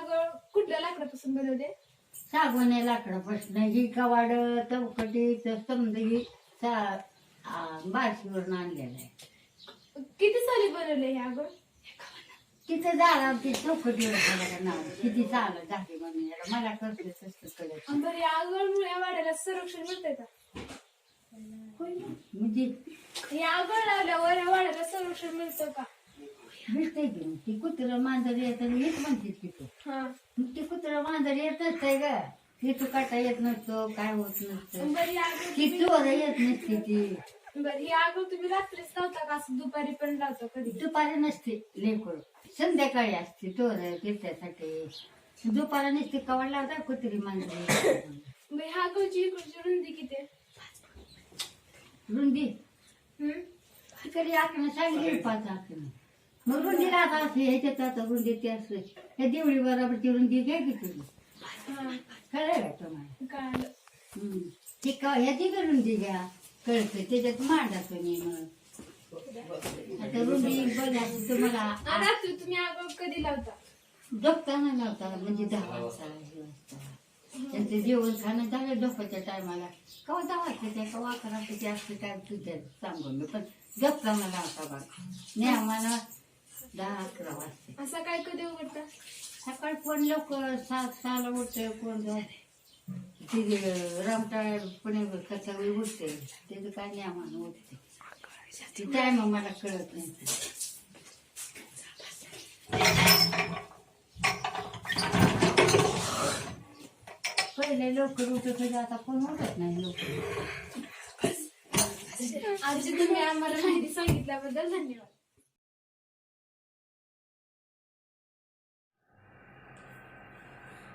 आगळ कुठल्या लाकडापासून बनवले? सागवानी लाकडापासून ही कवाड चौकटी समजा ही बारशीवरून आणलेलं आहे. किती साली बनवले हे आगळ? तिथं झालं ती चौकटीवर नाव किती चालत झाली म्हणून मला करते तसं कळत बरं, या आगळमुळे या वाड्याला संरक्षण मिळतंय का? म्हणजे या आगळ लावल्यावर या वाड्याला संरक्षण मिळतं का? भेटतंय की मग ती कुत्रं मांजर येतं हेच म्हणते तिथं. हा. मग ती कुत्रं मांजर येत नसतंय ग, तिथं काटा येत नसतो काय होत नसतं. बरं, ही आगळ ती चोर येत नसते ती. बरं, ही आगळ तुम्ही रात्रीच लावता का असं दुपारी पण लावता कधी? दुपारी नसते लेकरं, संध्याकाळी असते चोर फिरत्यासाठी. दुपारा नसते कवाड लावता कुत्री मांजर. मग ह्या आगळची इकडची रुंदी किती आहे? रुंदी हम्म? कधी आखणं सांगितली 5 आखणं. मग रुंदी राहत असते ह्याच्यात आता रुंदी ते असते त्या देवळी बरोबरची रुंदी घ्या की तुम्ही. हा. कळलं का तुम्हाला? कळालं. ती ह्याची का रुंदी घ्या कळतं त्याच्यात मांडा तुम्ही. मग आता रुंदी बघा तुम्हाला आणि रात्री तुम्ही आगळ कधी लावता? झोपताना लावता म्हणजे 10 वाजता त्यांचं जेवण खाणं झालं झोपाच्या टायमाला कवा 10 वाजता त्या कवा 11 ते असते काय तुझ्या सांगून पण झोपताना लावता बघा नेहमानं 10-11 वाजते. असं काय कधी उघडता? सकाळी कोण लवकर 7-6 उठते कोण रामटाळ पुणे कसा उठते त्याचं काय नेहमानं उठते ती टायम मला कळत नाही. पहिले लवकर उठत होते आता कोण उठत नाही लवकर. आजी तुम्ही आम्हाला माहिती सांगितल्याबद्दल धन्यवाद.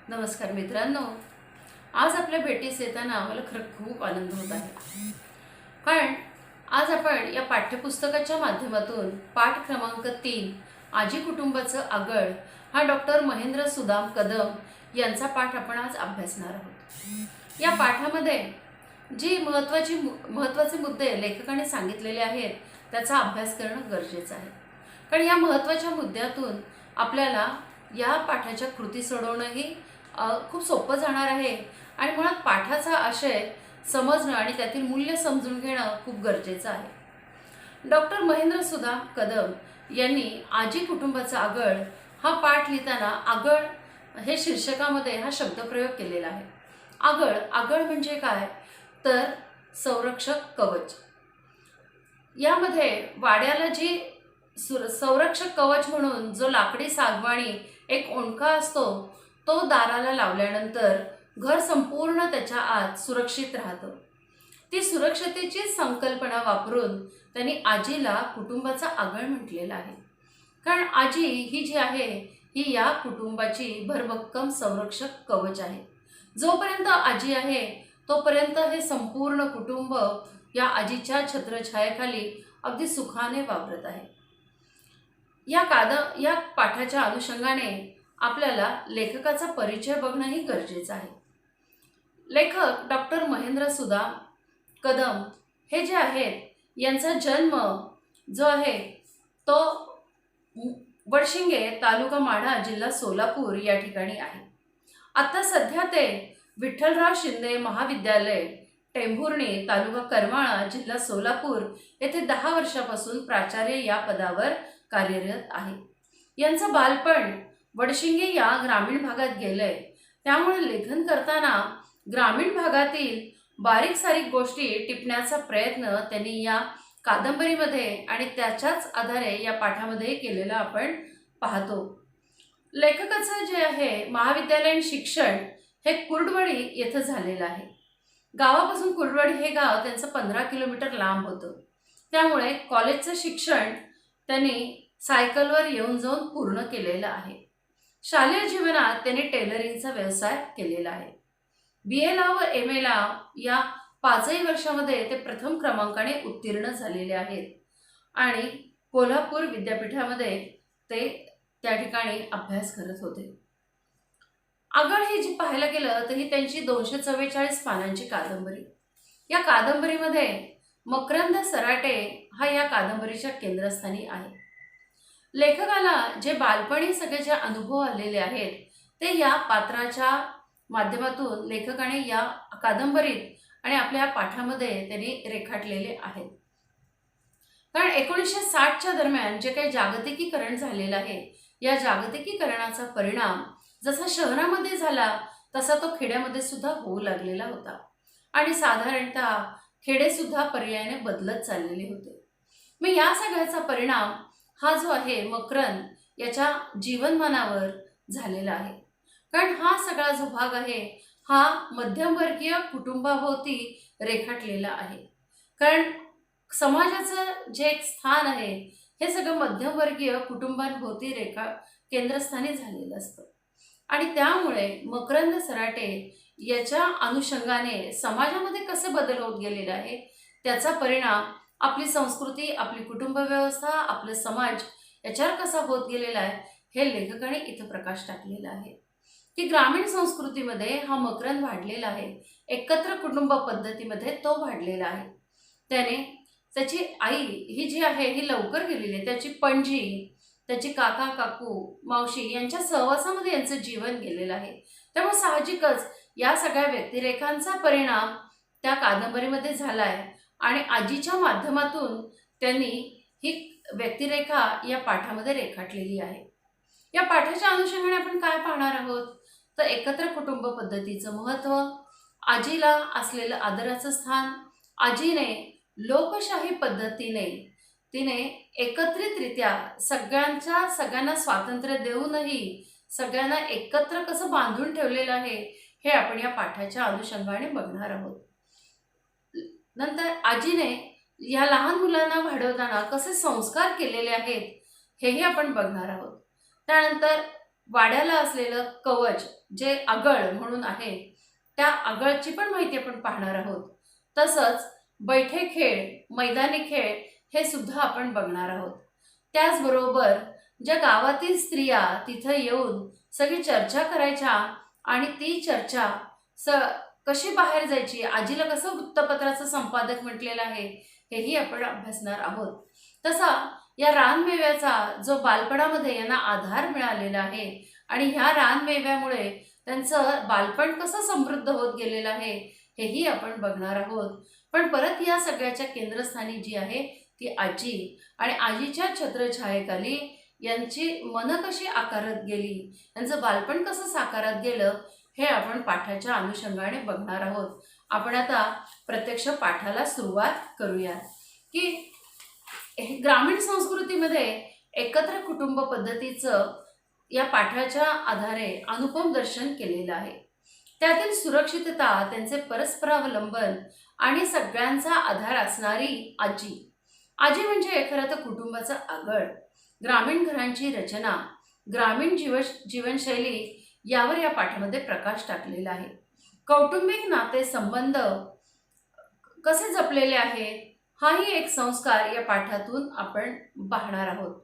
नमस्कार मित्रांनो, आज आपल्या भेटीस येताना आम्हाला खरं खूप आनंद होत आहे. कारण आज आपण या पाठ्यपुस्तकाच्या माध्यमातून पाठ क्रमांक 3 आजी कुटुंबाचं आगळ हा डॉक्टर महेंद्र सुदाम कदम यांचा पाठ आपण आज अभ्यासणार आहोत. या पाठामध्ये जी महत्त्वाचे मुद्दे लेखकाने सांगितलेले आहेत त्याचा अभ्यास करणं गरजेचं आहे. कारण या महत्त्वाच्या मुद्द्यातून आपल्याला या पाठाच्या कृती सोडवणंही खूप सोपं जाणार आहे आणि मुळात पाठाचा आशय समजणं आणि त्यातील मूल्य समजून घेणं खूप गरजेचं आहे. डॉक्टर महेंद्र सुदाम कदम यांनी आजी कुटुंबाचा आगळ हा पाठ लिहिताना आगळ हे शीर्षकामध्ये हा शब्दप्रयोग केलेला आहे. आगळ आगळ म्हणजे काय तर संरक्षक कवच. यामध्ये वाड्याला जी संरक्षक कवच म्हणून जो लाकडी सागवानी एक ओंडका असतो तो दाराला लावल्यानंतर घर संपूर्ण त्याच्या आत सुरक्षित राहतं. ती सुरक्षतेची संकल्पना वापरून त्यांनी आजीला कुटुंबाचा आगळ म्हटलेला आहे. कारण आजी ही जी आहे ही या कुटुंबाची भरभक्कम संरक्षक कवच आहे. जोपर्यंत आजी आहे तोपर्यंत हे संपूर्ण कुटुंब या आजीच्या छत्रछायेखाली अगदी सुखाने वावरत आहे. या पाठाच्या अनुषंगाने आपल्याला लेखकाचा परिचय बघणंही गरजेचं आहे. लेखक डॉक्टर महेंद्र सुदाम कदम हे जे आहेत यांचा जन्म जो आहे तो वडशिंगे तालुका माढा जिल्हा सोलापूर या ठिकाणी आहे. आता सध्या ते विठ्ठलराव शिंदे महाविद्यालय टेंभुर्णी तालुका करमाळा जिल्हा सोलापूर येथे 10 वर्षापासून प्राचार्य या पदावर कार्यरत आहे. यांचं बालपण वडशिंगे या ग्रामीण भागात गेलंय. त्यामुळे लेखन करताना ग्रामीण भागातील बारीक सारीक गोष्टी टिपण्याचा प्रयत्न त्यांनी या कादंबरीमध्ये आणि त्याच्याच आधारे या पाठामध्ये केलेला आपण पाहतो. लेखकाचं जे आहे महाविद्यालयीन शिक्षण हे कुर्डवाडी येथे झालेलं आहे. गावापासून कुर्डवाडी हे गाव त्यांचं 15 किलोमीटर लांब होतं. त्यामुळे कॉलेजचं शिक्षण त्यांनी सायकलवर येऊन जाऊन पूर्ण केलेलं आहे. शालेय जीवनात त्यांनी टेलरिंगचा व्यवसाय केलेला आहे. BA ला व MA ला या 5ही वर्षामध्ये ते प्रथम क्रमांकाने उत्तीर्ण झालेले आहेत आणि कोल्हापूर विद्यापीठामध्ये ते त्या ठिकाणी अभ्यास करत होते. आगळ ही जी पाहायला गेलं तर ही त्यांची 244 पानांची कादंबरी. या कादंबरीमध्ये मकरंद सराटे हा या कादंबरीच्या केंद्रस्थानी आहे. लेखकाला जे बालपणी सगळे जे अनुभव आलेले आहेत ते या पात्राच्या माध्यमातून लेखकाने या कादंबरीत आणि आपल्या पाठामध्ये त्यांनी रेखाटलेले आहेत. कारण 1960च्या दरम्यान जे काही जागतिकीकरण झालेलं आहे, या जागतिकीकरणाचा परिणाम जसा शहरामध्ये झाला तसा तो खेड्यामध्ये सुद्धा होऊ लागलेला होता आणि साधारणतः खेडे सुद्धा पर्यायाने बदलत चाललेले होते. मग या सगळ्याचा परिणाम हा जो आहे मकरंद याच्या जीवनमानावर झालेला आहे. कारण हा सगळा जो भाग आहे हा मध्यमवर्गीय कुटुंबाभोवती रेखाटलेला आहे. कारण समाजाचं जे एक स्थान आहे हे सगळं मध्यमवर्गीय कुटुंबांभोवती केंद्रस्थानी झालेलं असतं आणि त्यामुळे मकरंद सराटे याच्या अनुषंगाने समाजामध्ये कसे बदल होत गेलेले आहे त्याचा परिणाम आपली संस्कृती, आपली कुटुंब व्यवस्था, आपले समाज याच्यावर कसा होत गेलेला आहे हे लेखकाने इथं प्रकाश टाकलेला आहे की ग्रामीण संस्कृतीमध्ये हा मकरंद वाढलेला आहे. एकत्र कुटुंब पद्धतीमध्ये तो वाढलेला आहे. त्याने त्याची आई ही जी आहे ही लवकर गेलेली आहे. त्याची पणजी, त्याची काका काकू मावशी यांच्या सहवासामध्ये यांचं जीवन गेलेलं आहे. त्यामुळे साहजिकच या सगळ्या व्यक्तिरेखांचा परिणाम त्या कादंबरीमध्ये झाला आहे आणि आजीच्या माध्यमातून त्यांनी ही व्यक्तिरेखा या पाठामध्ये रेखाटलेली आहे. या पाठाच्या अनुषंगाने आपण काय पाहणार आहोत तर एकत्र कुटुंब पद्धतीचं महत्त्व, आजीला असलेलं आदराचं स्थान, आजीने लोकशाही पद्धतीने तिने एकत्रितरित्या सगळ्यांना स्वातंत्र्य देऊनही सगळ्यांना एकत्र कसं बांधून ठेवलेलं आहे हे आपण या पाठाच्या अनुषंगाने बघणार आहोत. नंतर आजीने या लहान मुलांना वाढवताना कसे संस्कार केलेले आहेत हेही आपण बघणार आहोत. त्यानंतर वाड्याला असलेलं कवच जे आगळ म्हणून आहे त्या आगळची पण माहिती आपण पाहणार आहोत. तसंच बैठे खेळ, मैदानी खेळ हे सुद्धा आपण बघणार आहोत. त्याचबरोबर ज्या गावातील स्त्रिया तिथं येऊन सगळी चर्चा करायच्या आणि ती चर्चा कशी बाहेर जायची, आजीला कसं वृत्तपत्राचं संपादक म्हटलेलं आहे हेही आपण अभ्यासणार आहोत. तसा या रानमेव्याचा जो बालपणामध्ये यांना आधार मिळालेला आहे आणि ह्या रानमेव्यामुळे त्यांचं बालपण कसं समृद्ध होत गेलेलं आहे हेही आपण बघणार आहोत. पण परत या सगळ्याच्या केंद्रस्थानी जी आहे ती आजी आणि आजीच्या छत्रछायेखाली यांची मनं कशी आकारत गेली, यांचं बालपण कसं साकारात गेलं हे आपण पाठाच्या अनुषंगाने बघणार आहोत. आपण आता प्रत्यक्ष पाठाला सुरुवात करूया की ग्रामीण संस्कृतीमध्ये एकत्र कुटुंब पद्धतीचं या पाठाच्या आधारे अनुपम दर्शन केलेलं आहे. त्यातील सुरक्षितता, त्यांचे परस्परावलंबन आणि सगळ्यांचा आधार असणारी आजी. आजी म्हणजे खरं तर कुटुंबाचं आगळ, ग्रामीण घरांची रचना, ग्रामीण जीवनशैली यावर या पाठामध्ये प्रकाश टाकलेला आहे. कौटुंबिक नाते संबंध कसे जपलेले आहेत हाही एक संस्कार या पाठातून आपण पाहणार आहोत.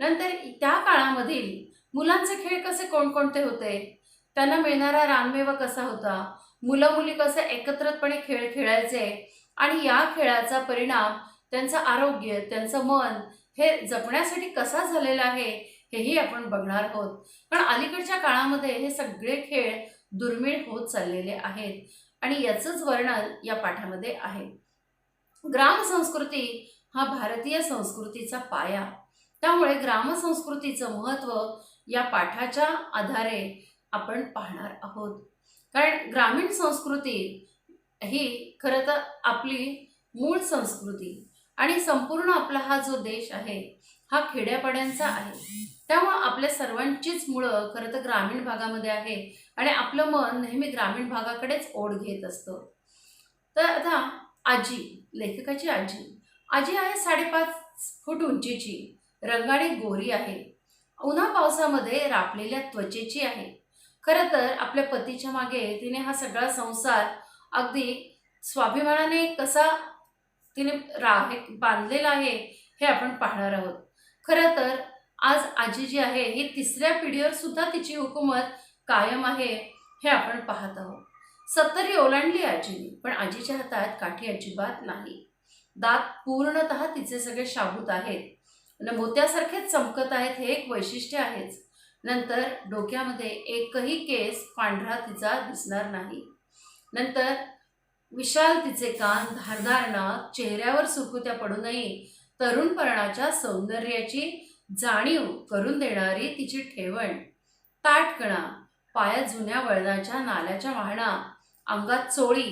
नंतर त्या काळामधील मुलांचे खेळ कसे कोणकोणते होते, त्यांना मिळणारा रानमेवा कसा होता, मुलं मुली कसे एकत्रितपणे खेळ खेळायचे आणि या खेळाचा परिणाम त्यांचं आरोग्य, त्यांचं मन हे जपण्यासाठी कसा झालेला आहे हेही आपण बघणार आहोत. पण अलीकडच्या काळामध्ये हे सगळे खेळ दुर्मिळ होत चाललेले आहेत आणि याचंच वर्णन या पाठामध्ये आहे. ग्रामसंस्कृती हा भारतीय संस्कृतीचा पाया, त्यामुळे ग्रामसंस्कृतीचं महत्त्व या पाठाच्या आधारे आपण पाहणार आहोत. कारण ग्रामीण संस्कृती ही खरं तर आपली मूळ संस्कृती आणि संपूर्ण आपला हा जो देश आहे हा खेड्यापाड्यांचा आहे. त्यामुळं आपल्या सर्वांचीच मुळं खरं तर ग्रामीण भागामध्ये आहे आणि आपलं मन नेहमी ग्रामीण भागाकडेच ओढ घेत असतं. तर आता आजी, लेखकाची आजी आहे 5.5 फूट उंचीची, रंगाने गोरी आहे, उन्हा पावसामध्ये रापलेल्या त्वचेची आहे. खरं तर आपल्या पतीच्या मागे तिने हा सगळा संसार अगदी स्वाभिमानाने कसा तिने बांधलेला आहे हे आपण पाहणार आहोत. खरं तर आज आजी जी आहे ही 3ऱ्या पिढीवर सुद्धा तिची हुकूमत कायम आहे हे आपण पाहत आहोत. 70 ओलांडली आजीने, पण आजीच्या हातात काठी अजिबात नाही. दात पूर्णतः तिचे सगळे शाबूत आहेत, मोत्यासारखेच चमकत आहेत हे एक वैशिष्ट्य आहेच. नंतर डोक्यामध्ये एकही केस पांढरा तिचा दिसणार नाही. नंतर विशाल तिचे कान, धारदार नाक, चेहऱ्यावर सुरकुत्या पडू नये तरुणपणाच्या सौंदर्याची जाणीव करून देणारी तिची ठेवण, ताटकणा, पायात जुन्या वळणाच्या नाल्याच्या वाहना, अंगात चोळी,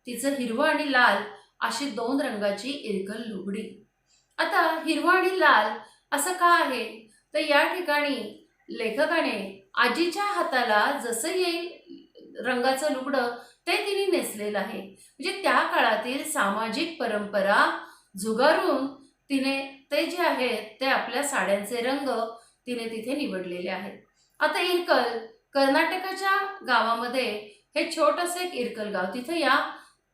तिचं हिरवं आणि लाल अशी 2 रंगाची इरकल लुगडी. आता हिरवं आणि लाल असं का आहे, तर या ठिकाणी लेखकाने आजीच्या हाताला जसं येईल रंगाचं लुगडं ते तिने नेसलेलं आहे. म्हणजे त्या काळातील सामाजिक परंपरा झुगारून तिने ते जे आहेत ते आपल्या साड्यांचे रंग तिने तिथे निवडलेले आहेत. आता इरकल कर्नाटकाच्या गावामध्ये हे छोटंसं एक इरकल गाव, तिथे या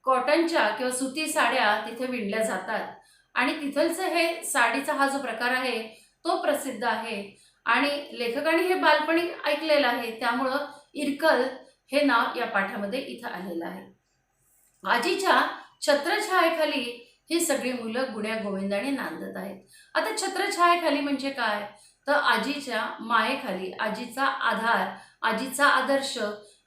कॉटनच्या किंवा सुती साड्या तिथे विणल्या जातात आणि तिथलचं हे साडीचा हा जो प्रकार आहे तो प्रसिद्ध आहे आणि लेखकाने हे बालपणी ऐकलेलं आहे, त्यामुळं इरकल हे नाव या पाठामध्ये इथं आलेलं आहे. आजीच्या छत्रछायेखाली ही सगळी मुलं गुण्या गोविंदाने नांदत आहेत. आता छत्रछायेखाली म्हणजे काय, तर आजीच्या मायेखाली, आजीचा आधार, आजीचा आदर्श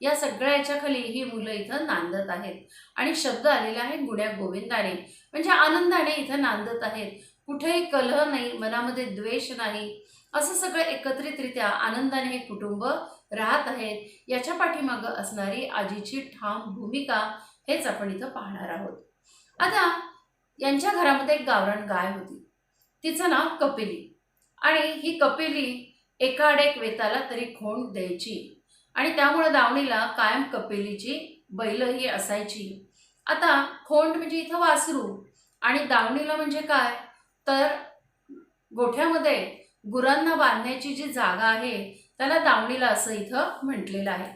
या सगळ्याच्या खाली ही मुलं इथं नांदत आहेत. आणि शब्द आलेला आहे गुण्या गोविंदाने, म्हणजे आनंदाने इथं नांदत आहेत. कुठेही कलह नाही, मनामध्ये द्वेष नाही, असं सगळं एकत्रितरित्या आनंदाने हे कुटुंब राहत आहेत. याच्या पाठीमागं असणारी आजीची ठाम भूमिका हेच आपण इथं पाहणार आहोत. आता यांच्या घरामध्ये एक गावरान गाय होती, तिचं नाव कपिली. आणि ही कपिली एकाआड एक वेताला तरी खोंड द्यायची आणि त्यामुळे दावणीला कायम कपिलीची बैल ही असायची. आता खोंड म्हणजे इथं वासरू आणि दावणीला म्हणजे काय, तर गोठ्यामध्ये गुरांना बांधण्याची जी जागा आहे त्याला दावणीला असं इथं म्हटलेलं आहे.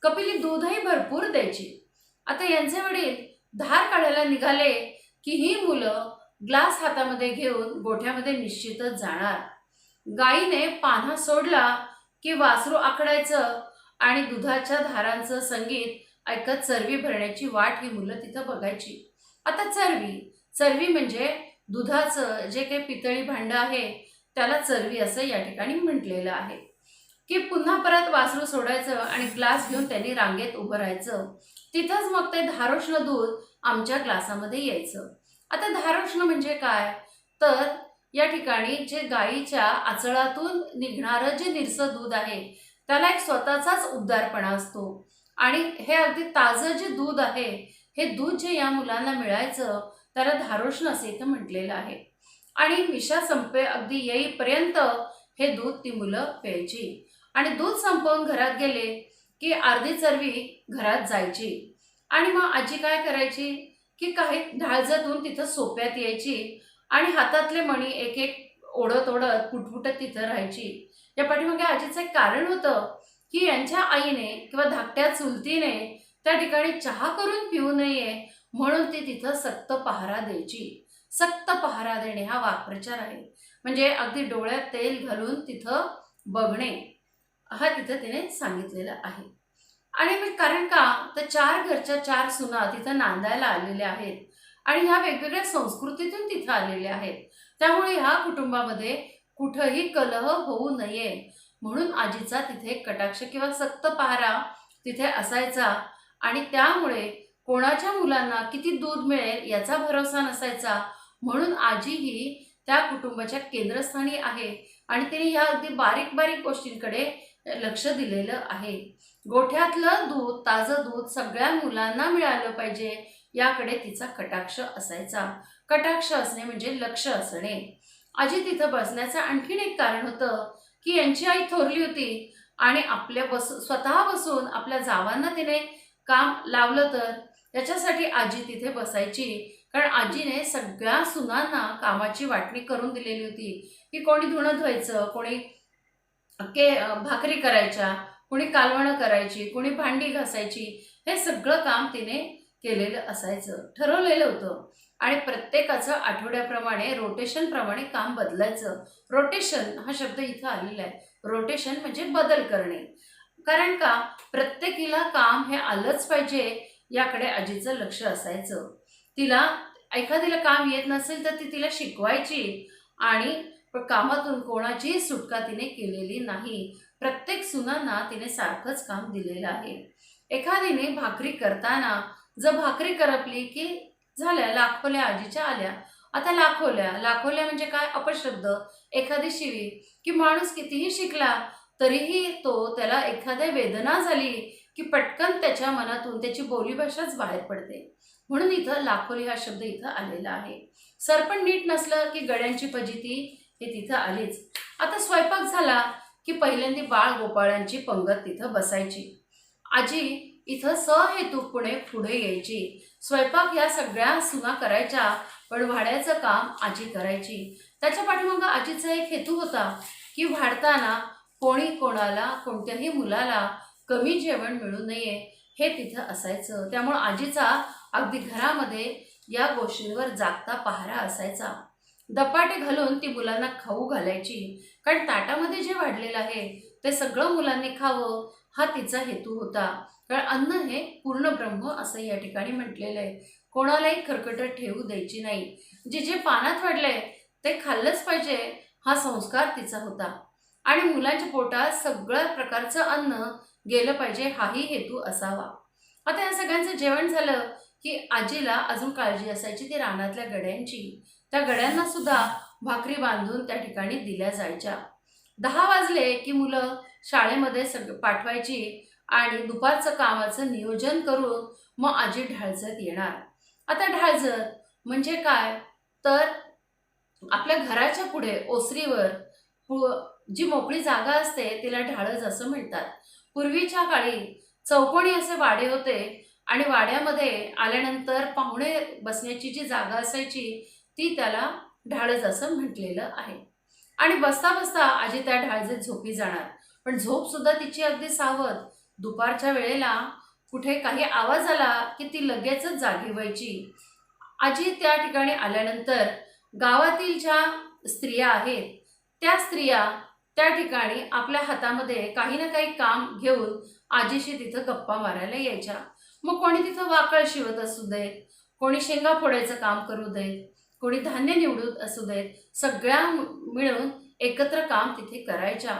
कपिली दूधही भरपूर द्यायची. आता यांचे वडील धार काढायला निघाले की ही मुलं ग्लास हातामध्ये घेऊन गोठ्यामध्ये निश्चितच जाणार. गाईने पान्हा सोडला की वासरू आकडायचं आणि दुधाच्या धारांचं संगीत ऐकत चरवी भरण्याची वाट ही मुलं तिथं बघायची. आता चरवी म्हणजे दुधाचं जे काही पितळी भांडं आहे त्याला चरवी असं या ठिकाणी म्हटलेलं आहे. की पुन्हा परत वासरू सोडायचं आणि ग्लास घेऊन त्यांनी रांगेत उभं राहायचं. तिथंच मग ते धारोष्ण दूध आमच्या ग्लासामध्ये यायचं. आता धारोष्ण म्हणजे काय, तर या ठिकाणी जे गाईच्या आचळातून निघणारं जे निरसं दूध आहे त्याला एक स्वतःचाच उबदारपणा असतो आणि हे अगदी ताजं जे दूध आहे हे दूध जे या मुलांना मिळायचं त्याला धारोष्ण असे इथं म्हटलेलं आहे. आणि मिशा संपे अगदी येईपर्यंत हे दूध ती मुलं प्यायची आणि दूध संपवून घरात गेले की अर्धी चरवी घरात जायची आणि मग आजी काय करायची की काही ढाळजतून तिथं सोप्यात यायची आणि हातातले मणी एक एक ओढत ओढत फुटफुटत तिथं राहायची. या पाठीमागे आजीचं एक कारण होतं की यांच्या आईने किंवा धाकट्या चुलतीने त्या ठिकाणी चहा करून पिऊ नये म्हणून ती तिथं सक्त पहारा द्यायची. सक्त पहारा देणे हा वाक्प्रचार आहे, म्हणजे अगदी डोळ्यात तेल घालून तिथं बघणे हा तिथं तिने सांगितलेला आहे. आणि कारण का, तर 4 घरच्या 4 सुना तिथं नांदायला आलेल्या आहेत आणि ह्या वेगवेगळ्या संस्कृतीतून तिथं आलेल्या आहेत. त्यामुळे ह्या कुटुंबामध्ये कुठंही कलह होऊ नये म्हणून आजीचा तिथे कटाक्ष किंवा सक्त पहारा तिथे असायचा आणि त्यामुळे कोणाच्या मुलांना किती दूध मिळेल याचा भरोसा नसायचा. म्हणून आजी ही त्या कुटुंबाच्या केंद्रस्थानी आहे आणि तिने ह्या अगदी बारीक बारीक गोष्टींकडे लक्ष दिलेलं आहे. गोठ्यातलं दूध, ताजं दूध सगळ्या मुलांना मिळालं पाहिजे याकडे तिचा कटाक्ष असायचा. कटाक्ष असणे म्हणजे लक्ष असणे. आजी तिथं बसण्याचं आणखीन एक कारण होतं की यांची आई थोरली होती आणि स्वतः बसून आपल्या जावांना तिने काम लावलं तर याच्यासाठी आजी तिथे बसायची. कारण आजीने सगळ्या सुनांना कामाची वाटणी करून दिलेली होती की कोणी धुणं धुवायचं, कोणी भाकरी करायच्या, कोणी कालवणं करायची, कोणी भांडी घासायची, हे सगळं काम तिने केलेलं असायचं, ठरवलेलं होतं. आणि प्रत्येकाचं आठवड्याप्रमाणे रोटेशन प्रमाणे काम बदलायचं. रोटेशन हा शब्द इथं आलेला आहे. रोटेशन म्हणजे बदल करणे. कारण का, प्रत्येकीला काम हे आलंच पाहिजे याकडे आजीचं लक्ष असायचं. तिला एखादीला काम येत नसेल तर ती तिला शिकवायची आणि पण कामातून कोणाचीही सुटका तिने केलेली नाही. प्रत्येक सुनांना तिने सारखंच काम दिलेलं आहे. एखादीने भाकरी करताना जर भाकरी करपली की झाल्या, लाखोल्या आजीच्या आल्या. आता लाखोल्या म्हणजे काय? अपशब्द, एखादी शिवी, की माणूस कितीही शिकला तरीही त्याला एखाद्या वेदना झाली की पटकन त्याच्या मनातून त्याची बोलीभाषाच बाहेर पडते. म्हणून इथं लाखोली हा शब्द इथं आलेला आहे. सरपण नीट नसलं की गड्यांची फजिती हे तिथं आलीच. आता स्वयंपाक झाला की पहिल्यांदा बाळ गोपाळांची पंगत तिथं बसायची. आजी इथं सहेतुकपणे पुढे यायची. स्वयंपाक या सगळ्या सुना करायच्या, पण वाढ्याचं काम आजी करायची. त्याच्या पाठीमागं आजीचा एक हेतू होता की वाढताना कोणाला, कोणत्याही मुलाला कमी जेवण मिळू नये हे तिथं असायचं. त्यामुळं आजीचा अगदी घरामध्ये या गोष्टींवर जागता पहारा असायचा. धपाटे घालून ती मुलांना खाऊ घालायची, कारण ताटामध्ये जे वाढलेलं आहे ते सगळं मुलांनी खावं हा तिचा हेतू होता. कारण अन्न हे पूर्ण ब्रह्म असं या ठिकाणी म्हटलेलं आहे. कोणालाही खरकटत ठेवू द्यायची नाही. जे पानात वाढलंय ते खाल्लंच पाहिजे हा संस्कार तिचा होता. आणि मुलांच्या पोटात सगळ्या प्रकारचं अन्न गेलं पाहिजे हाही हेतू असावा. आता या सगळ्यांचं जेवण झालं की आजीला अजून काळजी असायची ती रानातल्या गड्यांची. त्या गड्यांना सुद्धा भाकरी बांधून त्या ठिकाणी दिल्या जायच्या. 10 वाजले की मुलं शाळेमध्ये पाठवायची आणि दुपारचं कामाचं नियोजन करून मग आजी ढाळजत येणार. आता ढाळजत म्हणजे काय? तर आपल्या घराच्या पुढे ओसरीवर जी मोकळी जागा असते तिला ढाळज असं म्हणतात. पूर्वीच्या काळी चौकोनी असे वाडे होते आणि वाड्यामध्ये आल्यानंतर पाहुणे बसण्याची जी जागा असायची ती त्याला ढाळज असं म्हटलेलं आहे. आणि बसता बसता आजी त्या ढाळजेत झोपी जाणार. पण झोप सुद्धा तिची अगदी सावध. दुपारच्या वेळेला कुठे काही आवाज आला की ती लगेचच जागी व्हायची. आजी त्या ठिकाणी आल्यानंतर गावातील ज्या स्त्रिया आहेत त्या स्त्रिया त्या ठिकाणी आपल्या हातामध्ये काही ना काही काम घेऊन आजीशी तिथं गप्पा मारायला यायच्या. मग कोणी तिथं वाकळ शिवत असू देत, कोणी शेंगा फोडायचं काम करू देत, कोणी धान्य निवडत असू देत, सगळ्या मिळून एकत्र काम तिथे करायच्या.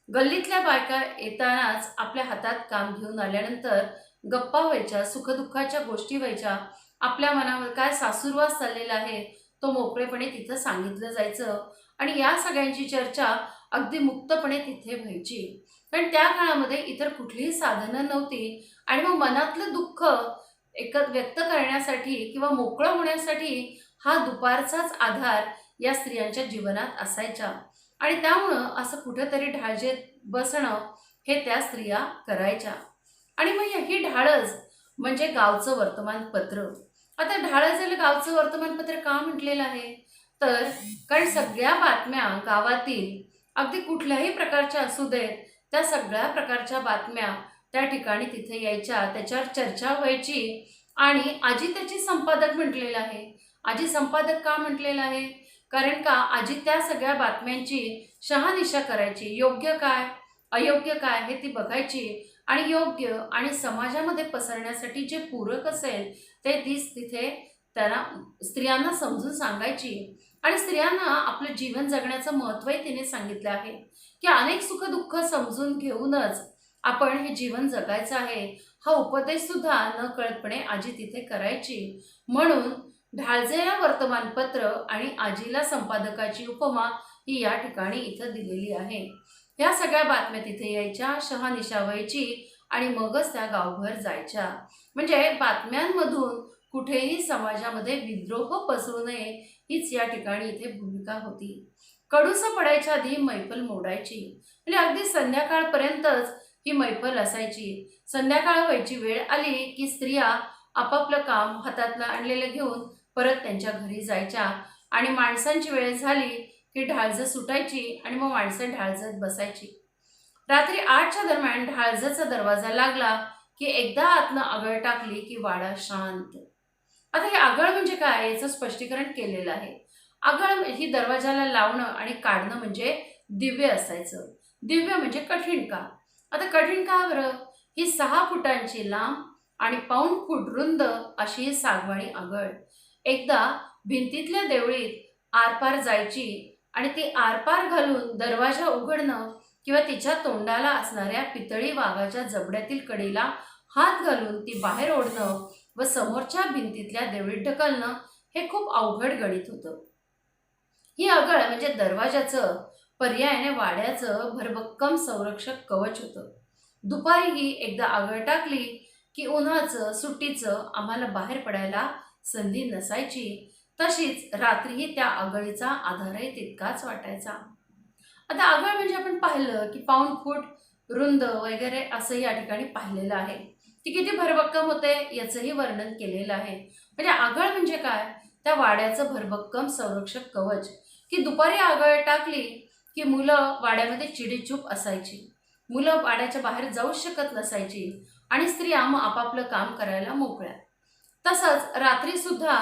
गल्लीतल्या बायका येतानाच आपल्या हातात काम घेऊन आल्यानंतर गप्पा व्हायच्या, सुखदुःखाच्या गोष्टी व्हायच्या. आपल्या मनावर काय सासूरवास चाललेला आहे तो मोकळेपणे तिथं सांगितलं जायचं आणि या सगळ्यांची चर्चा अगदी मुक्तपणे तिथे व्हायची. कारण त्या काळामध्ये इतर कुठलीही साधनं नव्हती आणि मग मनातलं दुःख व्यक्त करण्यासाठी किंवा मोकळं होण्यासाठी हा दुपारचाच आधार या स्त्रियांच्या जीवनात असायचा. आणि त्यामुळं असं कुठंतरी ढाळजेत बसणं हे त्या स्त्रिया करायच्या. आणि मग ही ढाळज म्हणजे गावचं वर्तमानपत्र. आता ढाळज गावचं वर्तमानपत्र का म्हटलेलं आहे? तर कारण सगळ्या बातम्या गावातील अगदी कुठल्याही प्रकारच्या असू देत त्या सगळ्या प्रकारच्या बातम्या त्या ठिकाणी तिथे यायच्या, त्याच्यावर चर्चा व्हायची. आणि आजी त्याची संपादक म्हटलेलं आहे. आजी संपादक का म्हटलेलं आहे? कारण का आजी त्या सगळ्या बातम्यांची शहानिशा करायची. योग्य काय अयोग्य काय हे ती बघायची आणि योग्य आणि समाजामध्ये पसरण्यासाठी जे पूरक असेल ते तीच तिथे त्यांना स्त्रियांना समजून सांगायची. आणि स्त्रियांना आपलं जीवन जगण्याचं महत्त्वही तिने सांगितलं आहे की अनेक सुखदुःख समजून घेऊनच आपण हे जीवन जगायचं आहे हा उपदेश सुद्धा न कळतपणे आजी तिथे करायची. म्हणून ढाळजेला वर्तमानपत्र आणि आजीला संपादकाची उपमा ही या ठिकाणी इथं दिलेली आहे. ह्या सगळ्या बातम्या तिथे यायच्या, शहानिशा व्हायची आणि मगच त्या गावभर जायच्या. म्हणजे बातम्यांमधून कुठेही समाजामध्ये विद्रोह पसरू नये हीच या ठिकाणी इथे भूमिका होती. कडूसं पडायच्या आधी मैफल मोडायची. म्हणजे अगदी संध्याकाळपर्यंतच ही मैफल असायची. संध्याकाळ व्हायची वेळ आली की स्त्रिया आपापलं काम हातातलं आणलेलं घेऊन परत त्यांच्या घरी जायच्या आणि माणसांची वेळ झाली की ढाळजत सुटायची आणि मग माणसं ढाळजत बसायची. रात्री 8च्या दरम्यान ढाळजचा दरवाजा लागला की एकदा आतनं आगळ टाकली की वाडा शांत. आता हे आगळ म्हणजे काय याचं स्पष्टीकरण केलेलं आहे. आगळ ही दरवाजाला लावणं आणि काढणं म्हणजे दिव्य असायचं. दिव्य म्हणजे कठीण काम. आता कठीण का बरं? ही 6 फुटांची लांब आणि 1.25 फूट रुंद अशी ही सागवाणी आगळ एकदा भिंतीतल्या देवळीत आरपार जायची आणि ती आरपार घालून दरवाजा उघडणं किंवा तिच्या तोंडाला असणाऱ्या पितळी वाघाच्या जबड्यातील कडेला हात घालून ती बाहेर ओढणं व समोरच्या भिंतीतल्या देवळीत ढकलणं हे खूप अवघड गणित होतं. ही आगळ म्हणजे दरवाजाचं पर्यायाने वाड्याचं भरभक्कम संरक्षक कवच होतं. दुपारीही एकदा आगळ टाकली की उन्हाचं सुट्टीचं आम्हाला बाहेर पडायला संधी नसायची. तशीच रात्रीही त्या आगळीचा आधारही तितकाच वाटायचा. आता आगळ म्हणजे आपण पाहिलं की पाऊण फूट रुंद वगैरे असं या ठिकाणी पाहिलेलं आहे. ती किती भरभक्कम होते याचंही वर्णन केलेलं आहे. म्हणजे आगळ म्हणजे काय, त्या वाड्याचं भरभक्कम संरक्षक कवच, की दुपारी आगळ टाकली की मुलं वाड्यामध्ये चिडीचूप असायची. मुलं वाड्याच्या बाहेर जाऊ शकत नसायची आणि स्त्रिया मग आपापलं काम करायला मोकळ्या. तसंच रात्री सुद्धा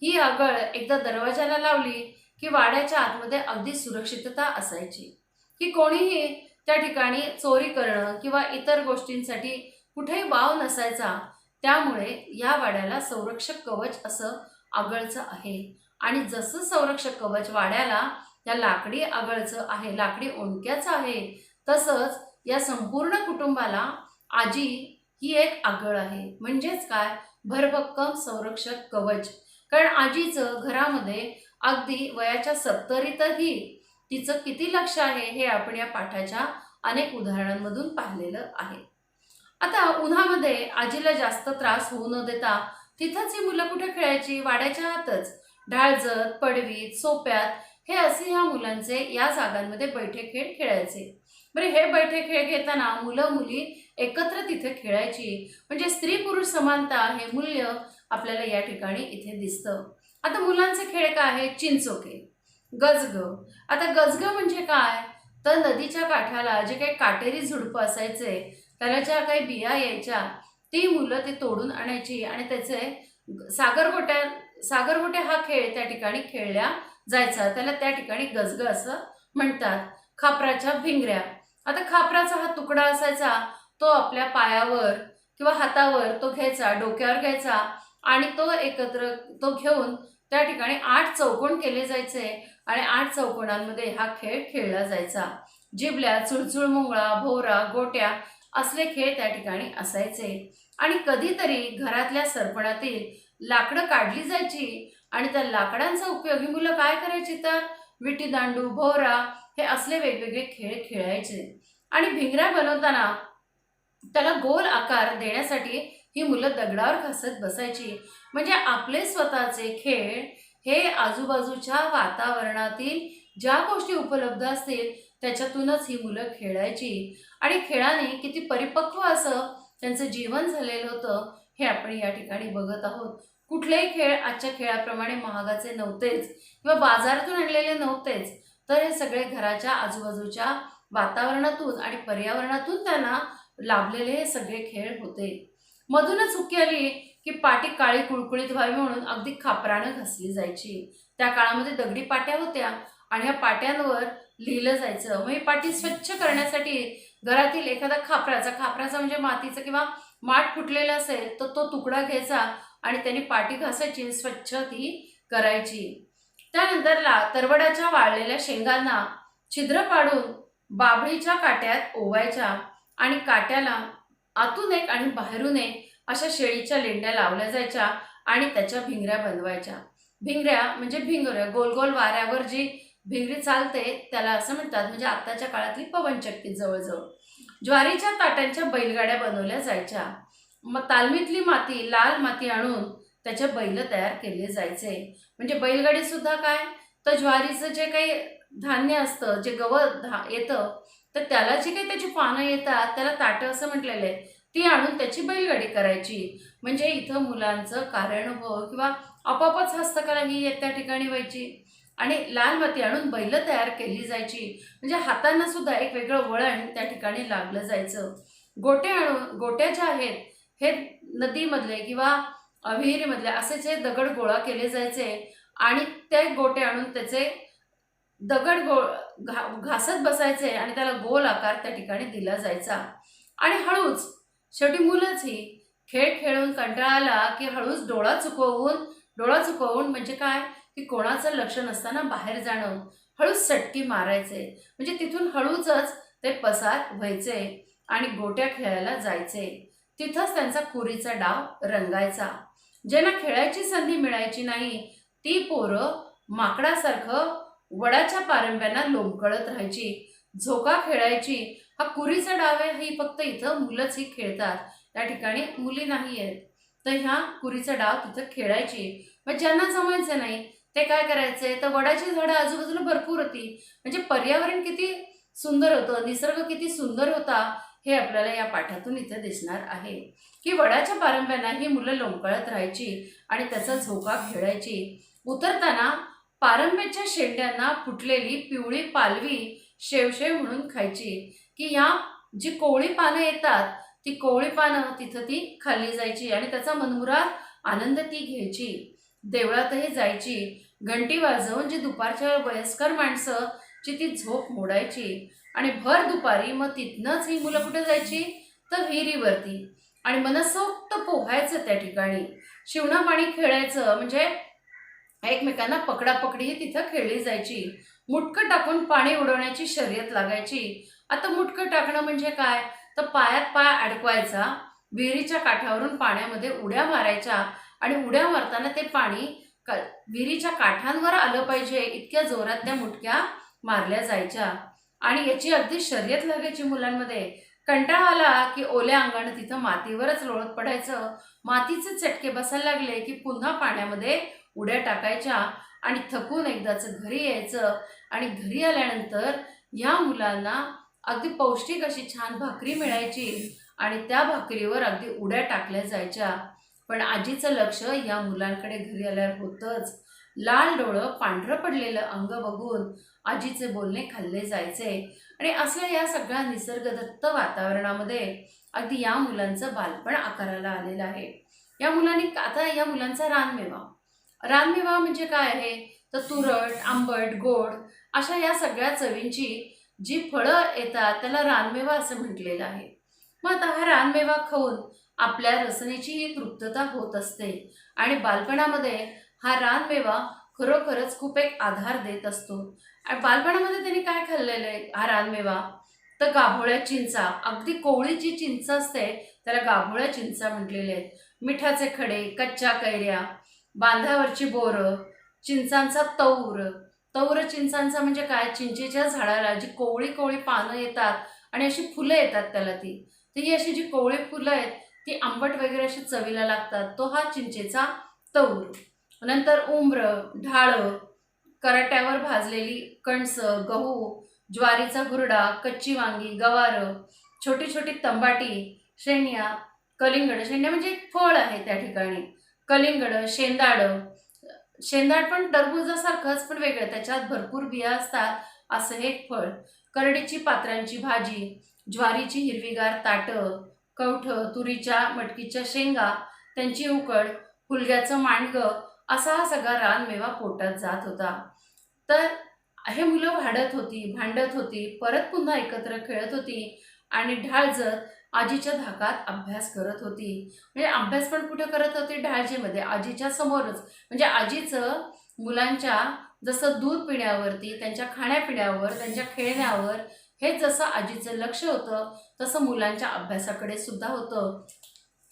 ही आगळ एकदा दरवाजाला लावली की वाड्याच्या आतमध्ये अगदी सुरक्षितता असायची, की कोणीही त्या ठिकाणी चोरी करणं किंवा इतर गोष्टींसाठी कुठेही वाव नसायचा. त्यामुळे या वाड्याला संरक्षक कवच असं आगळचं आहे. आणि जसं संरक्षक कवच वाड्याला या लाकडी आगळचं आहे, लाकडी ओंडक्याचं आहे, तसंच या संपूर्ण कुटुंबाला आजी ही एक आगळ आहे. म्हणजेच काय, भरभक्कम संरक्षक कवच. कारण आजीचं घरामध्ये अगदी वयाच्या 70तही तिचं किती लक्ष आहे हे आपण या पाठाच्या अनेक उदाहरणांमधून पाहिलेलं आहे. आता उन्हामध्ये आजीला जास्त त्रास होऊ न देता तिथंच ही मुलं कुठे खेळायची, वाड्याच्या आतच. ढाळजत, पडवीत, सोप्यात हे असे ह्या मुलांचे या जागांमध्ये बैठे खेळ खेळायचे. बरे, हे बैठे खेळ घेताना मुलं मुली एकत्र तिथे खेळायची. म्हणजे स्त्री पुरुष समानता हे मूल्य आपल्याला या ठिकाणी इथे दिसतं. आता मुलांचे खेळ काय आहे, चिंचोके, गजग. आता गजग म्हणजे काय, तर नदीच्या काठाला जे काही काटेरी झुडपं असायचे त्याला ज्या काही बिया यायच्या ती मुलं ते तोडून आणायची आणि त्याचे सागरगोटे हा खेळ त्या ठिकाणी खेळल्या जायचा. त्याला त्या ठिकाणी गजग असं म्हणतात. खापराच्या भिंगऱ्या. आता खापराचा हा तुकडा असायचा, तो आपल्या पायावर किंवा हातावर तो घ्यायचा, डोक्यावर घ्यायचा आणि तो घेऊन त्या ठिकाणी 8 चौकोन केले जायचे आणि 8 चौकोनांमध्ये हा खेळ खेळला जायचा. जिबल्या, चुळचुळ मुंगळा, भोवरा, गोट्या असले खेळ त्या ठिकाणी असायचे. आणि कधीतरी घरातल्या सरपणातील लाकडं काढली जायची आणि त्या लाकडांचा उपयोग ही मुलं काय करायची, तर विटी दांडू, भोवरा हे असले वेगवेगळे खेळ खेळायचे. आणि भिंगऱ्या बनवताना त्याला गोल आकार देण्यासाठी ही मुलं दगडावर घासत बसायची. म्हणजे आपले स्वतःचे खेळ हे आजूबाजूच्या वातावरणातील ज्या गोष्टी उपलब्ध असतील त्याच्यातूनच ही मुलं खेळायची. आणि खेळाने किती परिपक्व असं त्यांचं जीवन झालेलं होतं हे आपण या ठिकाणी बघत आहोत. कुठलेही खेळ आजच्या खेळाप्रमाणे महागाचे नव्हतेच किंवा बाजारातून आणलेले नव्हतेच, तर हे सगळे घराच्या आजूबाजूच्या वातावरणातून आणि पर्यावरणातून त्यांना लाभलेले हे सगळे खेळ होते. मधूनच हुकी आली की पाटी काळी कुळकुळीत व्हावी म्हणून अगदी खापरानं घासली जायची. त्या काळामध्ये दगडी पाट्या होत्या आणि ह्या पाट्यांवर लिहिलं जायचं. मग ही पाटी स्वच्छ करण्यासाठी घरातील एखादा खापराचा म्हणजे मातीचा किंवा माठ फुटलेला असेल तर तो तुकडा घ्यायचा आणि त्यांनी पाटी घासायची, स्वच्छ ती करायची. त्यानंतर तरवडाच्या वाळलेल्या शेंगांना छिद्र पाडून बाभळीच्या काट्यात ओवायच्या आणि काट्याला आतून एक आणि बाहेरून एक अशा शेळीच्या लेंड्या लावल्या जायच्या आणि त्याच्या भिंगऱ्या बनवायच्या. भिंगऱ्या म्हणजे भिंगऱ्या, गोल गोल वाऱ्यावर जी भिंगरी चालते त्याला असं म्हणतात. म्हणजे आत्ताच्या काळातली पवनचक्की जवळजवळ. ज्वारीच्या ताटांच्या बैलगाड्या बनवल्या जायच्या. मग तालमीतली माती, लाल माती आणून त्याचे बैल तयार केले जायचे. म्हणजे बैलगाडी सुद्धा काय, तर ज्वारीचं जे काही धान्य असतं, जे गवत येतं, तर त्याला जी काही त्याची पानं येतात त्याला ताटं असं म्हटलेलं आहे, ती आणून त्याची बैलगाडी करायची. म्हणजे इथं मुलांचं कार्यानुभव किंवा आपोआपच हस्तकला ही त्या ठिकाणी व्हायची. आणि लाल माती आणून बैल तयार केली जायची. म्हणजे हातांना सुद्धा एक वेगळं वळण त्या ठिकाणी लागलं जायचं. गोट्या ज्या आहेत हे नदीमधले किंवा विहिरीमधले असे जे दगड गोळा केले जायचे आणि ते गोटे आणून त्याचे दगड घासत बसायचे आणि त्याला गोल आकार त्या ठिकाणी दिला जायचा. आणि हळूच शेवटी मुलंच ही खेळ खेळून कंटाळा आला की हळूच डोळा चुकवून म्हणजे काय की कोणाचं लक्ष नसताना बाहेर जाणं, हळूच सटकी मारायचे, म्हणजे तिथून हळूचच ते पसार व्हायचे आणि गोट्या खेळायला जायचे. तिथंच त्यांचा कुरीचा डाव रंगायचा. ज्यांना खेळायची संधी मिळायची नाही ती पोरं माकडासारखं वडाच्या पारंब्यांना लोंबकळत राहायची, झोका खेळायची. हा कुरीचा डाव आहे, ही फक्त इथं मुलंच ही खेळतात, त्या ठिकाणी मुली नाही आहेत. तर ह्या कुरीचा डाव तिथं खेळायची. मग ज्यांना जमायचं नाही ते काय करायचे, तर वडाची झाडं आजूबाजूला भरपूर होती, म्हणजे पर्यावरण किती सुंदर होतं, निसर्ग किती सुंदर होता हे आपल्याला या पाठातून इथे दिसणार आहे. की वडाच्या पारंब्यांना ही मुलं लोंबकळत राहायची आणि त्याचा झोका खेळायची. उतरताना पारंब्याच्या शेंड्यांना फुटलेली पिवळी पालवी शेवशेव म्हणून खायची. की ह्या जी कोवळी पानं येतात ती कोवळी पानं तिथं ती खाल्ली जायची आणि त्याचा मनमुराद आनंद ती घ्यायची. देवळातही जायची, घंटी वाजवून जी दुपारच्या वयस्कर माणसं जी ती झोप मोडायची आणि भर दुपारी मग तिथनंच ही मुलं कुठे जायची, तर विहिरीवरती आणि मनसोक्त पोहायचं त्या ठिकाणी. शिवणा पाणी खेळायचं, म्हणजे एकमेकांना पकडापकडी तिथं खेळली जायची. मुटकं टाकून पाणी उडवण्याची शर्यत लागायची. आता मुटकं टाकणं म्हणजे काय, तर पायात पाय अडकवायचा, विहिरीच्या काठावरून पाण्यामध्ये उड्या मारायच्या आणि उड्या मारताना ते पाणी विहिरीच्या काठांवर आलं पाहिजे इतक्या जोरात त्या मुटक्या मारल्या जायच्या आणि याची अगदी शर्यत लागायची मुलांमध्ये. कंटाळा आला की ओल्या अंगानं तिथं मातीवरच लोळत पडायचं. मातीचे चटके बसायला लागले की पुन्हा पाण्यामध्ये उड्या टाकायच्या आणि थकून एकदाच घरी यायचं आणि घरी आल्यानंतर या मुलांना अगदी पौष्टिक अशी छान भाकरी मिळायची आणि त्या भाकरीवर अगदी उड्या टाकल्या जायच्या. पण आजीचं लक्ष या मुलांकडे घरी आल्यावर होतंच. लाल डोळं पांढरं पडलेलं अंग बघून आजीचे बोलणे खाल्ले जायचे आणि असल्या या सगळ्या निसर्गदत्त वातावरणामध्ये अगदी या मुलांचं बालपण आकाराला आलेलं आहे. या मुलांनी आता या मुलांचा रानमेवा म्हणजे काय आहे, तर तुरट, आंबट, गोड अशा या सगळ्या चवींची जी फळं येतात त्याला रानमेवा असं म्हटलेलं आहे. मग आता हा रानमेवा खाऊन आपल्या रसनेची ही तृप्तता होत असते आणि बालपणामध्ये हा रानमेवा खरोखरच खूप एक आधार देत असतो. आणि बालपणामध्ये त्यांनी काय खाल्लेलं आहे हा रानमेवा, तर गाभोळ्या चिंचा, अगदी कोवळी जी चिंच असते त्याला गाभोळ्या चिंचा म्हटलेले आहेत. मिठाचे खडे, कच्च्या कैऱ्या, बांधावरची बोरं, चिंचांचा तौर चिंचांचा म्हणजे काय, चिंचेच्या झाडाला जी कोवळी कोवळी पानं येतात आणि अशी फुलं येतात त्याला ती ही अशी जी कोवळी फुलं आहेत ती आंबट वगैरे अशी चवीला लागतात, तो हा चिंचेचा तौर. नंतर उंबर, ढाळं, कराट्यावर भाजलेली कणसं, गहू, ज्वारीचा हुरडा, कच्ची वांगी, गवारं, छोटी छोटी तंबाटी, शेंड्या, कलिंगड, शेंड्या म्हणजे एक फळ आहे त्या ठिकाणी, कलिंगड, शेंदाड पण टरबुजासारखंच पण वेगळं, त्याच्यात भरपूर बिया असतात असं हे एक फळ, करडीची पात्रांची भाजी, ज्वारीची हिरवीगार ताटं, कवठं, तुरीच्या मटकीच्या शेंगा, त्यांची उकड, हुलग्याचं मांडगं, असा हा सगळा रानमेवा पोटात जात होता. तर हे मुलं भांडत होती, परत पुन्हा एकत्र खेळत होती आणि ढाळजत आजीच्या धाकात अभ्यास करत होती. म्हणजे अभ्यास पण कुठे करत होती, ढाळजेमध्ये, आजीच्या समोरच. म्हणजे आजीचं मुलांच्या जसं दूध पिण्यावरती, त्यांच्या खाण्यापिण्यावर, त्यांच्या खेळण्यावर हे जसं आजीचं लक्ष होतं तसं मुलांच्या अभ्यासाकडे सुद्धा होतं.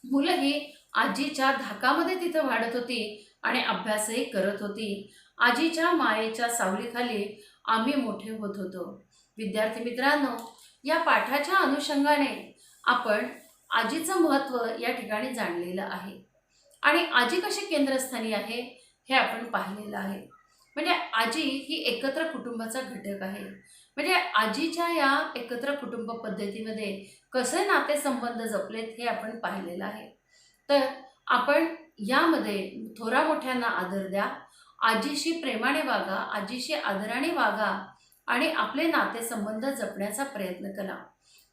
मुलं ही आजीच्या धाकामध्ये तिथं वाढत होती आणि अभ्यासही करत होती. आजीच्या मायेच्या सावलीखाली आम्ही मोठे होत होतो. विद्यार्थी मित्रांनो, या पाठाच्या अनुषंगाने आपण आजीचं महत्त्व या ठिकाणी जाणलेलं आहे आणि आजी कशी केंद्रस्थानी आहे हे आपण पाहिलेलं आहे. म्हणजे आजी ही एकत्र कुटुंबाचा घटक आहे. म्हणजे आजीच्या या एकत्र कुटुंब पद्धतीमध्ये कसे नातेसंबंध जपलेत हे आपण पाहिलेलं आहे. तर आपण यामध्ये थोरा मोठ्यांना आदर द्या, आजीशी प्रेमाने वागा, आजीशी आदराने वागा आणि आपले नातेसंबंध जपण्याचा प्रयत्न करा.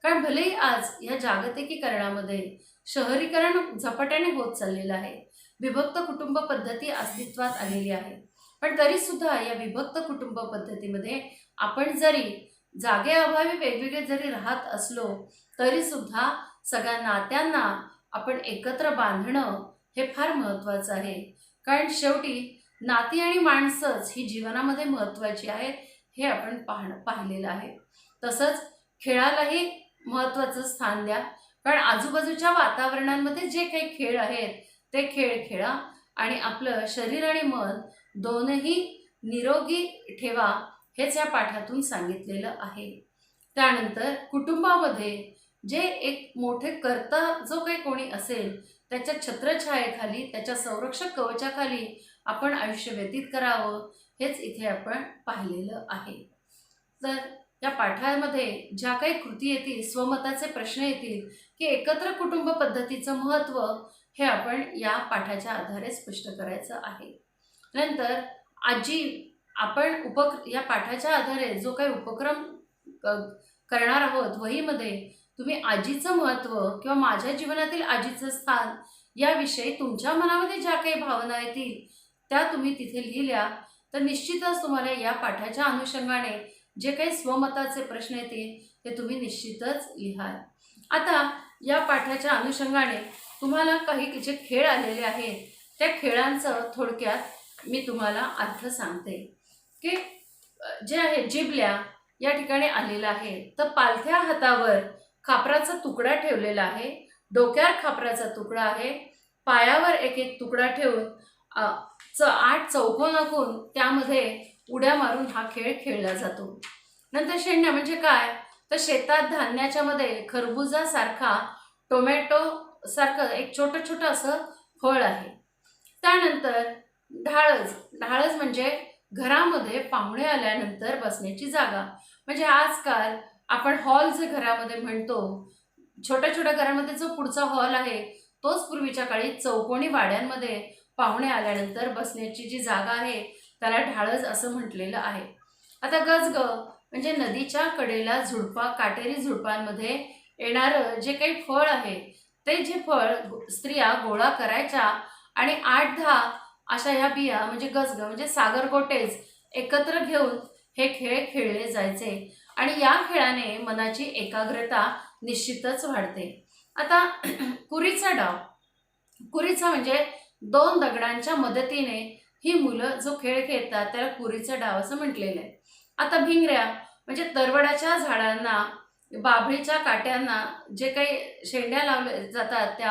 कारण भलेही आज या जागतिकीकरणामध्ये शहरीकरण झपाट्याने होत चाललेलं आहे, विभक्त कुटुंब पद्धती अस्तित्वात आलेली आहे, पण तरीसुद्धा या विभक्त कुटुंब पद्धतीमध्ये आपण जरी जागेअभावी वेगवेगळे जरी राहत असलो तरीसुद्धा सगळ्या नात्यांना आपण एकत्र बांधणं हे फार महत्त्वाचं आहे. कारण शेवटी नाती आणि माणसंच ही जीवनामध्ये महत्त्वाची आहेत. हे आपण पाहिलेलं आहे. तसंच खेळालाही महत्त्वाचं स्थान द्या, कारण आजूबाजूच्या वातावरणामध्ये जे काही खेळ आहेत ते खेळ खेळा आणि आपलं शरीर आणि मन दोनही निरोगी ठेवा, हेच या पाठातून सांगितलेलं आहे. त्यानंतर कुटुंबामध्ये जे एक मोठे कर्ता जो काही कोणी असेल त्याच्या छत्रछायेखाली, त्याच्या संरक्षक कवचाखाली आपण आयुष्य व्यतीत करावं, हेच इथे आपण पाहिलेलं आहे. तर या पाठामध्ये ज्या काही कृती येतील, स्वमताचे प्रश्न येतील की एकत्र कुटुंब पद्धतीचं महत्त्व, हे आपण या पाठाच्या आधारे स्पष्ट करायचं आहे. नंतर आपण या पाठाच्या आधारे जो काही उपक्रम करणार आहोत वहीमध्ये, तुम्ही आजीचं महत्त्व किंवा माझ्या जीवनातील आजीचं स्थान याविषयी तुमच्या मनामध्ये ज्या काही भावना येतील त्या तुम्ही तिथे लिहिल्या तर निश्चितच तुम्हाला या पाठाच्या अनुषंगाने जे काही स्वमताचे प्रश्न येतील ते तुम्ही निश्चितच लिहाल. आता या पाठाच्या अनुषंगाने तुम्हाला काही जे खेळ आलेले आहेत त्या खेळांचं थोडक्यात मी तुम्हाला अर्थ सांगते की जे आहे जिबल्या या ठिकाणी आलेलं आहे. तर पालथ्या हातावर खापराचा तुकडा ठेवलेला आहे, डोक्यावर खापराचा तुकडा आहे, पायावर एक एक तुकडा ठेवून 8 चौकोन आखून त्यामध्ये उड्या मारून हा खेळ खेळला जातो. नंतर शेंड्या म्हणजे काय, तर शेतात धान्याच्या मध्ये खरबुजासारखा, टोमॅटो सारखं एक छोटं छोटं असं फळ आहे. त्यानंतर ढाळज म्हणजे घरामध्ये पाहुणे आल्यानंतर बसण्याची जागा. म्हणजे आजकाल आपण हॉल जे घरामध्ये म्हणतो, छोट्या छोट्या घरामध्ये जो पुढचा हॉल आहे तोच पूर्वीच्या काळी चौकोनी वाड्यांमध्ये पाहुणे आल्यानंतर बसण्याची जी जागा आहे त्याला ढाळज असं म्हटलेलं आहे. आता गजग म्हणजे नदीच्या कडेला काटेरी झुडपांमध्ये येणारं जे काही फळ आहे ते जे फळ स्त्रिया गोळा करायच्या आणि 8-10 अशा ह्या बिया म्हणजे गजग म्हणजे सागरगोटेच एकत्र घेऊन हे खेळ खेळले जायचे आणि या खेळाने मनाची एकाग्रता निश्चितच वाढते. आता कुरीचा डाव, कुरीचा म्हणजे 2 दगडांच्या मदतीने ही मुलं जो खेळ खेळतात त्याला कुरीचा डाव असं म्हटलेलं आहे. आता भिंगऱ्या म्हणजे तरवडाच्या झाडांना, बाभळीच्या काट्यांना जे काही शेंड्या लावले जातात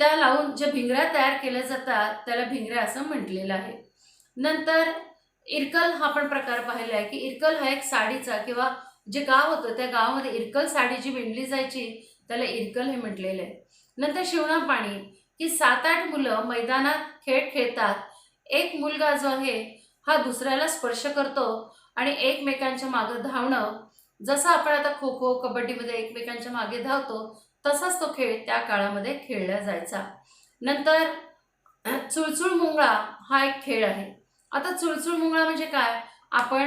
त्या लावून जे भिंगऱ्या तयार केल्या जातात त्याला भिंगऱ्या असं म्हटलेलं आहे. नंतर इरकल हा पण प्रकार पाहिला आहे की इरकल हा एक साडीचा किंवा जे गाव होतं त्या गावामध्ये इरकल साडी जी विणली जायची त्याला इरकल हे म्हटलेलं आहे. नंतर शिवणा पाणी की 7-8 मुलं मैदानात खेळ खेळतात, एक मुलगा जो आहे हा दुसऱ्याला स्पर्श करतो आणि एकमेकांच्या मागे धावणं, जसं आपण आता खो खो कबड्डीमध्ये एकमेकांच्या मागे धावतो तसाच तो खेळ त्या काळामध्ये खेळला जायचा. नंतर चुळचुळ मुंगळा हा एक खेळ आहे. आता चुळचुळ मुंगळा म्हणजे काय, आपण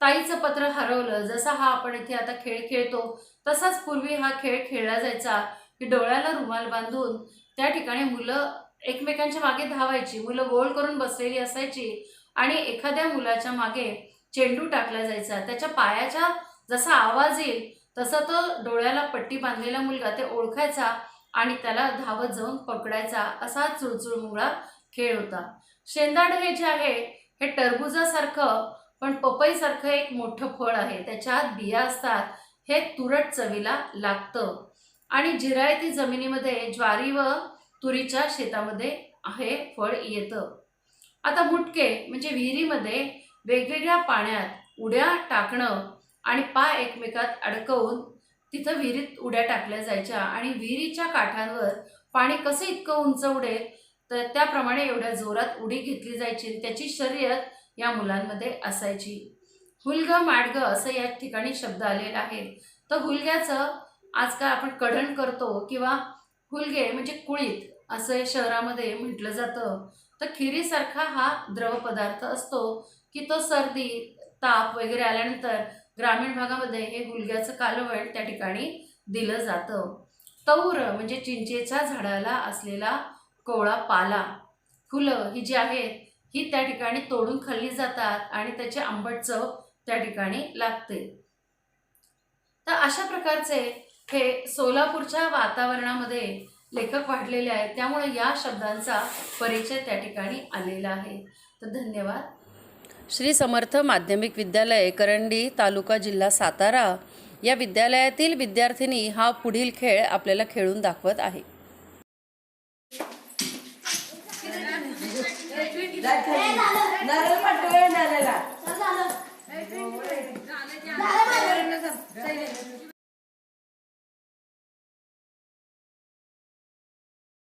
ताईचं पत्र हरवलं जसा हा आपण इथे आता खेळ खेळतो तसाच पूर्वी हा खेळ खेळला जायचा की डोळ्याला रुमाल बांधून त्या ठिकाणी मुलं एकमेकांच्या मागे धावायची, मुलं गोल करून बसलेली असायची आणि एखाद्या मुलाच्या मागे चेंडू टाकला जायचा, त्याच्या पायाचा जसा आवाज येईल तसा तो डोळ्याला पट्टी बांधलेला मुलगा ते ओळखायचा आणि त्याला धावत जाऊन पकडायचा, असा चुळचुळ मुंगळा खेळ होता. शेंदाड हे जे आहे हे टरबुजासारखं पण पपईसारखं एक मोठं फळ आहे, त्याच्यात बिया असतात, हे तुरट चवीला लागतं आणि जिरायती जमिनीमध्ये ज्वारी व तुरीच्या शेतामध्ये हे फळ येतं. आता मुटके म्हणजे विहिरीमध्ये वेगवेगळ्या पाण्यात उड्या टाकणं आणि पाय एकमेकात अडकवून तिथं विहिरीत उड्या टाकल्या जायच्या आणि विहिरीच्या काठांवर पाणी कसं इतकं उंच उडेल तर त्याप्रमाणे एवढ्या जोरात उडी घेतली जायची, त्याची शर्यत या मुलांमध्ये असायची. हुलग माडग असं या ठिकाणी शब्द आलेला आहे. तर हुलग्याचं आजकाल आपण कढण करतो किंवा हुलगे म्हणजे कुळीत असं शहरामध्ये म्हटलं जातं. तर खिरीसारखा हा द्रव पदार्थ असतो की तो सर्दी ताप वगैरे आल्यानंतर ग्रामीण भागामध्ये हे हुलग्याचं कालवण त्या ठिकाणी दिलं जातं. तौर म्हणजे चिंचेच्या झाडाला असलेला कोवळा पाला, फुलं ही जी आहेत ही त्या ठिकाणी तोडून खाल्ली जातात आणि त्याची आंबट चव त्या ठिकाणी लागते. तर अशा प्रकारचे हे सोलापूरच्या वातावरणामध्ये लेखक वाढलेले आहेत, त्यामुळे या शब्दांचा परिचय त्या ठिकाणी आलेला आहे. तर धन्यवाद. श्री समर्थ माध्यमिक विद्यालय करंडी तालुका जिल्हा सातारा या विद्यालयातील विद्यार्थिनी हा पुढील खेळ आपल्याला खेळून दाखवत आहे. नारळ पाठवूया नारळाला.